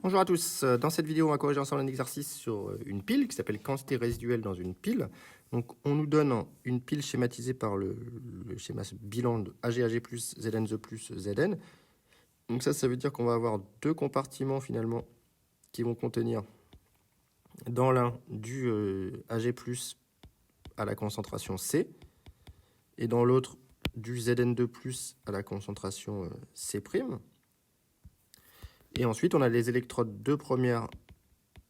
Bonjour à tous, dans cette vidéo on va corriger ensemble un exercice sur une pile qui s'appelle quantité résiduelle dans une pile. Donc on nous donne une pile schématisée par le schéma bilan de AG plus ZN the plus ZN. Donc ça veut dire qu'on va avoir deux compartiments finalement qui vont contenir dans l'un du AG plus à la concentration C et dans l'autre du ZN2 plus à la concentration C'. Et ensuite, on a les électrodes de première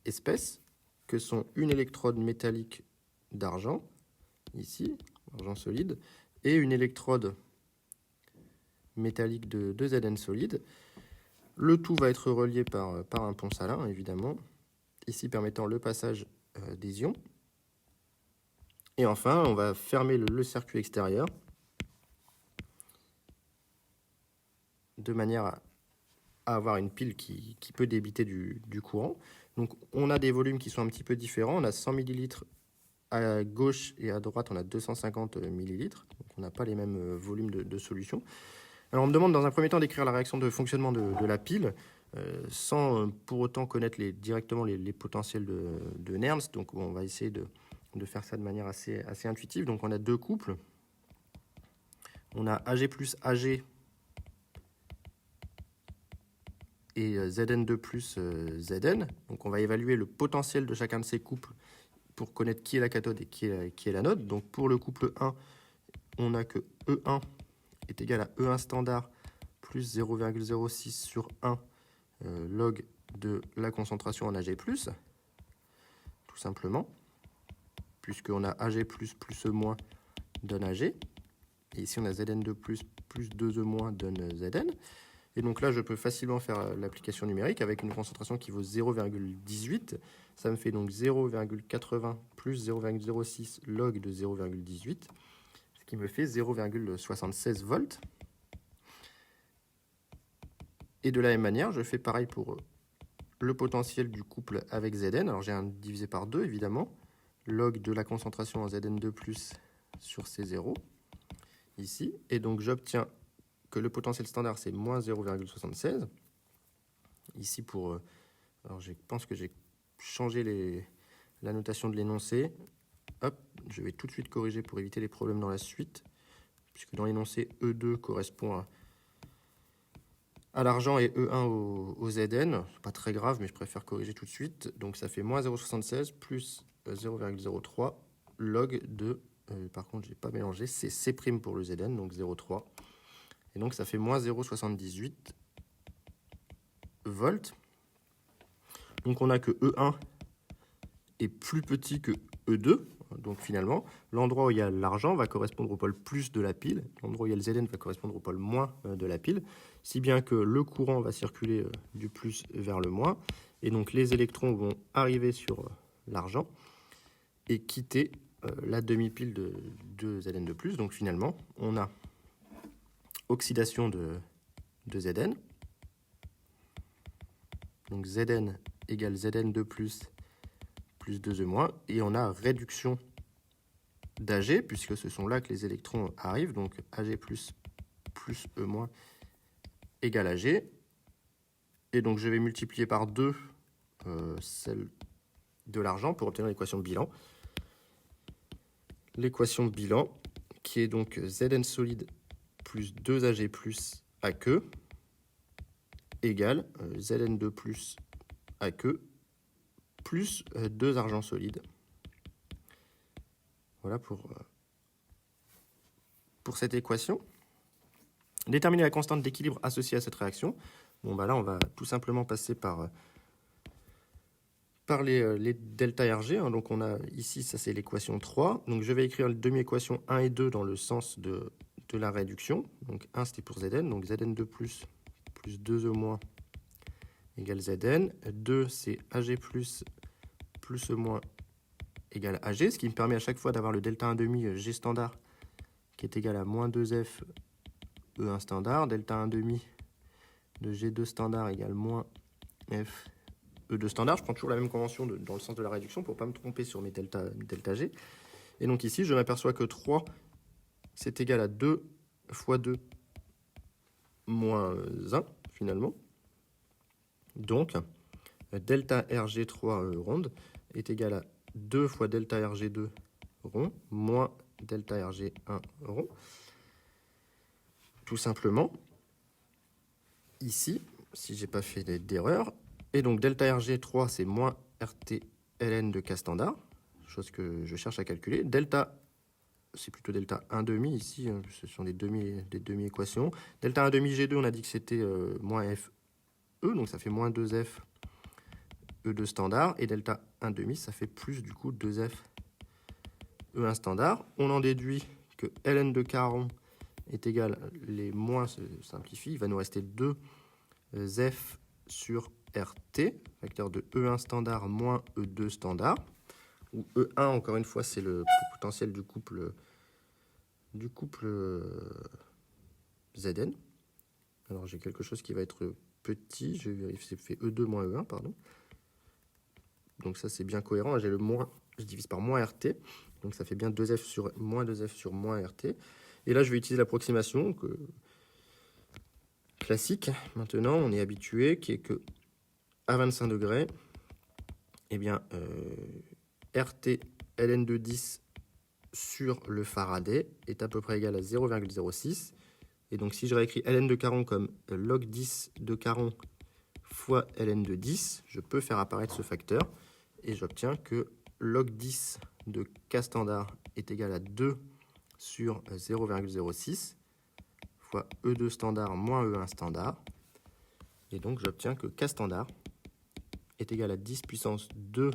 espèce, que sont une électrode métallique d'argent, ici, argent solide, et une électrode métallique de ZN solide. Le tout va être relié par un pont salin, évidemment, ici permettant le passage des ions. Et enfin, on va fermer le circuit extérieur de manière à avoir une pile qui peut débiter du courant. Donc on a des volumes qui sont un petit peu différents. On a 100 ml à gauche et à droite, on a 250 ml. Donc on n'a pas les mêmes volumes de solution. Alors on me demande dans un premier temps d'écrire la réaction de fonctionnement de la pile sans pour autant connaître directement les potentiels de Nernst. Donc on va essayer de faire ça de manière assez intuitive. Donc on a deux couples. On a AG plus AG et Zn2 plus Zn. Donc on va évaluer le potentiel de chacun de ces couples pour connaître qui est la cathode et qui est l'anode. Donc pour le couple 1, on a que E1 est égal à E1 standard plus 0,06 sur 1 log de la concentration en Ag+, tout simplement, puisqu'on a Ag+, plus E- donne Ag, et ici on a Zn2 plus 2E- donne Zn. Et donc là, je peux facilement faire l'application numérique avec une concentration qui vaut 0,18. Ça me fait donc 0,80 plus 0,06 log de 0,18, ce qui me fait 0,76 volts. Et de la même manière, je fais pareil pour le potentiel du couple avec Zn. Alors j'ai un divisé par 2, évidemment. Log de la concentration en Zn2 plus sur C0, ici. Et donc j'obtiens que le potentiel standard, c'est moins 0,76. Ici, alors je pense que j'ai changé la notation de l'énoncé. Hop, je vais tout de suite corriger pour éviter les problèmes dans la suite, puisque dans l'énoncé, E2 correspond à l'argent et E1 au Zn. C'est pas très grave, mais je préfère corriger tout de suite. Donc ça fait moins 0,76 plus 0,03 log de... par contre, je n'ai pas mélangé, c'est C' pour le Zn, donc 0,3. Et donc ça fait moins 0,78 volts. Donc on a que E1 est plus petit que E2. Donc finalement, l'endroit où il y a l'argent va correspondre au pôle plus de la pile. L'endroit où il y a le Zn va correspondre au pôle moins de la pile. Si bien que le courant va circuler du plus vers le moins. Et donc les électrons vont arriver sur l'argent et quitter la demi-pile de Zn de plus. Donc finalement, on a oxydation de Zn. Donc Zn égale Zn2 plus 2E-, et on a réduction d'Ag, puisque ce sont là que les électrons arrivent, donc Ag plus E- égale Ag. Et donc je vais multiplier par 2 celle de l'argent pour obtenir l'équation de bilan. L'équation de bilan, qui est donc Zn solide plus 2Ag plus Aq, égale Zn2 plus Aq plus 2 argent solide. Voilà pour cette équation. Déterminer la constante d'équilibre associée à cette réaction. Bon, bah là, on va tout simplement passer par les delta Rg. Hein. Donc on a ici, ça c'est l'équation 3. Donc je vais écrire les demi-équations 1 et 2 dans le sens de la réduction. Donc 1 c'était pour Zn, donc Zn2 plus 2E- égale Zn. 2 c'est Ag plus E- égale Ag, ce qui me permet à chaque fois d'avoir le delta 1,5 G standard qui est égal à moins 2F E1 standard. Delta 1,5 de G2 standard égale moins F E2 standard. Je prends toujours la même convention dans le sens de la réduction pour ne pas me tromper sur mes delta G. Et donc ici, je m'aperçois que 3, c'est égal à 2 fois 2 moins 1, finalement. Donc, delta Rg3 ronde est égal à 2 fois delta Rg2 rond moins delta Rg1 rond. Tout simplement, ici, si j'ai pas fait d'erreur, et donc delta Rg3 c'est moins RT ln de K standard, chose que je cherche à calculer. Delta, c'est plutôt delta 1 demi ici, hein, ce sont des demi-équations. Delta 1 demi G2, on a dit que c'était moins FE, donc ça fait moins 2F E2 standard, et delta 1 demi, ça fait plus du coup 2F E1 standard. On en déduit que ln de K rond est égal, les moins se simplifient, il va nous rester 2F sur RT, facteur de E1 standard moins E2 standard, où E1, encore une fois, c'est le potentiel du couple Zn. Alors j'ai quelque chose qui va être petit, je vérifie, c'est fait E2 moins E1, pardon. Donc ça c'est bien cohérent, j'ai le moins, je divise par moins RT, donc ça fait bien 2F sur moins RT. Et là je vais utiliser l'approximation classique, maintenant on est habitué, qui est que à 25 degrés, eh bien RT ln de 10 sur le Faraday est à peu près égal à 0,06. Et donc si je réécris ln de caron comme log 10 de caron fois ln de 10, je peux faire apparaître ce facteur et j'obtiens que log 10 de K standard est égal à 2 sur 0,06 fois E2 standard moins E1 standard. Et donc j'obtiens que K standard est égal à 10 puissance 2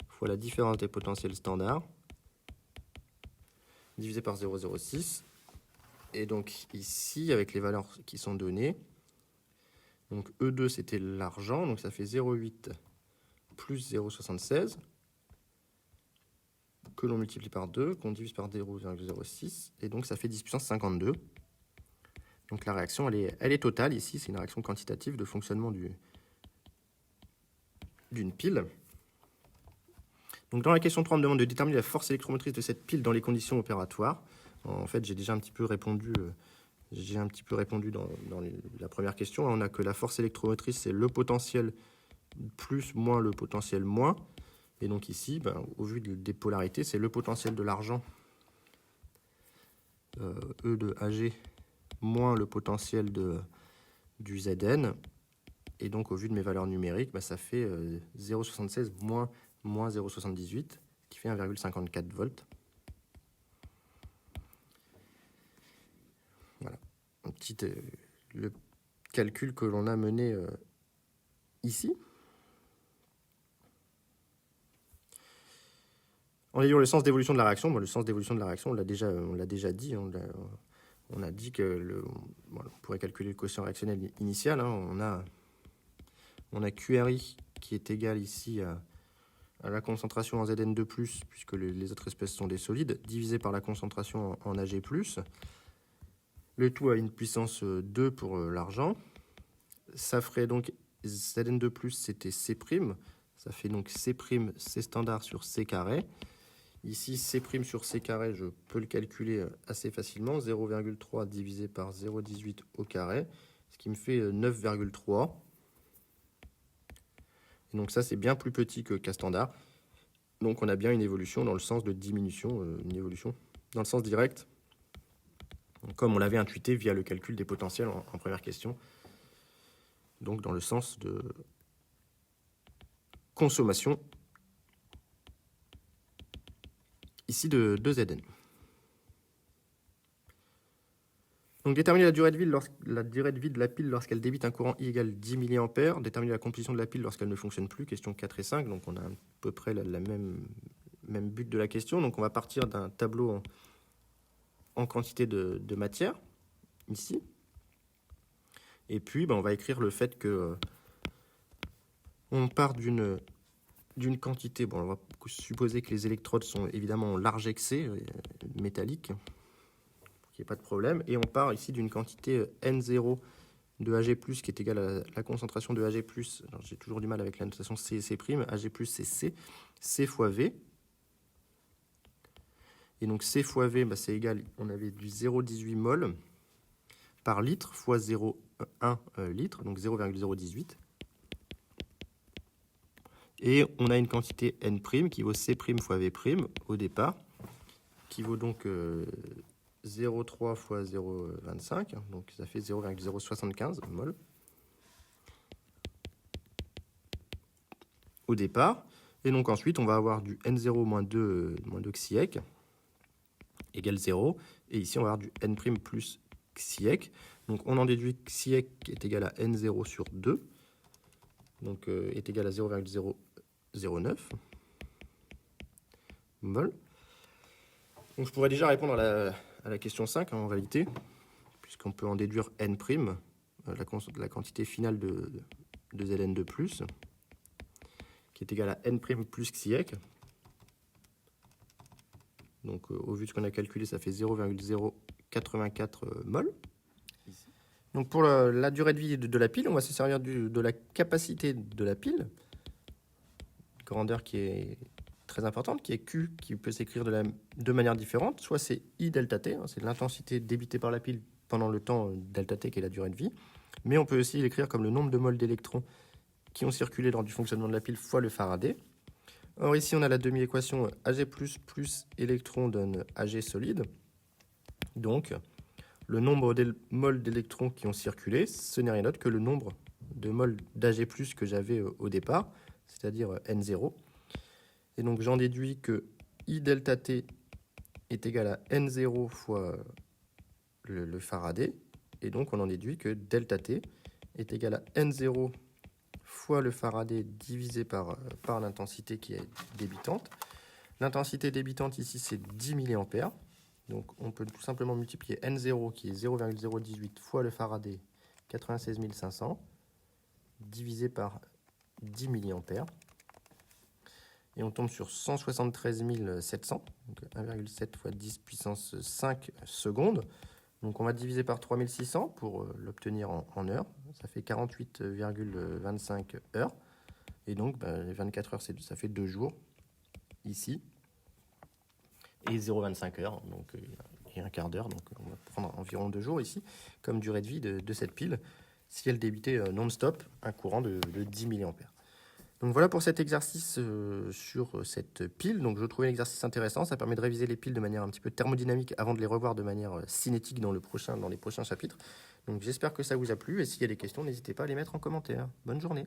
fois la différence des potentiels standards divisé par 0,06. Et donc ici, avec les valeurs qui sont données, donc E2 c'était l'argent, donc ça fait 0,8 plus 0,76 que l'on multiplie par 2, qu'on divise par 0,06, et donc ça fait 10 puissance 52. Donc la réaction, elle est totale ici, c'est une réaction quantitative de fonctionnement d'une pile. Donc dans la question 3, on me demande de déterminer la force électromotrice de cette pile dans les conditions opératoires. En fait, j'ai déjà un petit peu répondu, dans la première question. On a que la force électromotrice, c'est le potentiel plus moins le potentiel moins. Et donc ici, au vu des polarités, c'est le potentiel de l'argent, E de AG, moins le potentiel du Zn. Et donc au vu de mes valeurs numériques, ça fait 0,76 moins 0,78, qui fait 1,54 volts. Voilà, le calcul que l'on a mené ici. En ayant le sens d'évolution de la réaction, le sens d'évolution de la réaction, on l'a déjà dit. On a dit que on pourrait calculer le quotient réactionnel initial. Hein, on a QRI qui est égal ici à la concentration en Zn2+, puisque les autres espèces sont des solides, divisé par la concentration en Ag+. Le tout a une puissance 2 pour l'argent. Ça ferait donc Zn2+, c'était C'. Ça fait donc C', C standard sur C carré. Ici, C' sur C carré, je peux le calculer assez facilement. 0,3 divisé par 0,18 au carré, ce qui me fait 9,3. Et donc ça, c'est bien plus petit que K standard. Donc on a bien une évolution dans le sens de diminution, une évolution dans le sens direct, comme on l'avait intuité via le calcul des potentiels en première question. Donc dans le sens de consommation ici de Zn. Donc déterminer la durée de vie de la pile lorsqu'elle débite un courant I égale 10 mA. Déterminer la composition de la pile lorsqu'elle ne fonctionne plus, question 4 et 5. Donc on a à peu près la même but de la question. Donc on va partir d'un tableau en quantité de matière, ici. Et puis on va écrire le fait que on part d'une quantité, on va supposer que les électrodes sont évidemment large excès, métalliques, qu'il n'y ait pas de problème, et on part ici d'une quantité N0 de Ag+, qui est égale à la concentration de Ag+, j'ai toujours du mal avec la notation C et C', Ag+, c'est C, C fois V, et donc C fois V, c'est égal, on avait du 0,18 mol par litre fois 0,1 litre, donc 0,018. Et on a une quantité n' qui vaut C' fois V' au départ, qui vaut donc 0,3 fois 0,25, donc ça fait 0,075 mol au départ. Et donc ensuite, on va avoir du N0 moins 2 xiec égale 0. Et ici, on va avoir du N' plus xiec. Donc on en déduit que xiec est égal à N0 sur 2, donc est égal à 0,009 mol. Donc je pourrais déjà répondre à la question 5 en réalité, puisqu'on peut en déduire N', la quantité finale de Zn2+, qui est égal à N' plus xiec. Donc au vu de ce qu'on a calculé, ça fait 0,084 mol. Donc pour la durée de vie de la pile, on va se servir de la capacité de la pile, grandeur qui est très importante, qui est Q, qui peut s'écrire de deux manières différentes. Soit c'est I delta T, hein, c'est l'intensité débitée par la pile pendant le temps delta T qui est la durée de vie. Mais on peut aussi l'écrire comme le nombre de moles d'électrons qui ont circulé lors du fonctionnement de la pile fois le Faraday. Or ici on a la demi-équation Ag++ plus électrons donne Ag solide. Donc le nombre de moles d'électrons qui ont circulé, ce n'est rien d'autre que le nombre de moles d'Ag+, que j'avais au départ, c'est-à-dire N0. Et donc j'en déduis que I delta T est égal à N0 fois le Faraday. Et donc on en déduit que delta T est égal à N0 fois le Faraday divisé par l'intensité qui est débitante. L'intensité débitante ici, c'est 10 mA. Donc on peut tout simplement multiplier N0, qui est 0,018 fois le Faraday, 96 500, divisé par 10 mA. Et on tombe sur 173 700, donc 1,7 fois 10 puissance 5 secondes. Donc on va diviser par 3600 pour l'obtenir en heures. Ça fait 48,25 heures. Et donc les 24 heures, ça fait 2 jours ici. Et 0,25 heures, donc et un quart d'heure. Donc on va prendre environ 2 jours ici comme durée de vie de cette pile si elle débitait non-stop un courant de 10 mA. Donc voilà pour cet exercice sur cette pile. Donc je trouvais l'exercice intéressant, ça permet de réviser les piles de manière un petit peu thermodynamique avant de les revoir de manière cinétique dans les prochains chapitres. Donc j'espère que ça vous a plu et s'il y a des questions, n'hésitez pas à les mettre en commentaire. Bonne journée.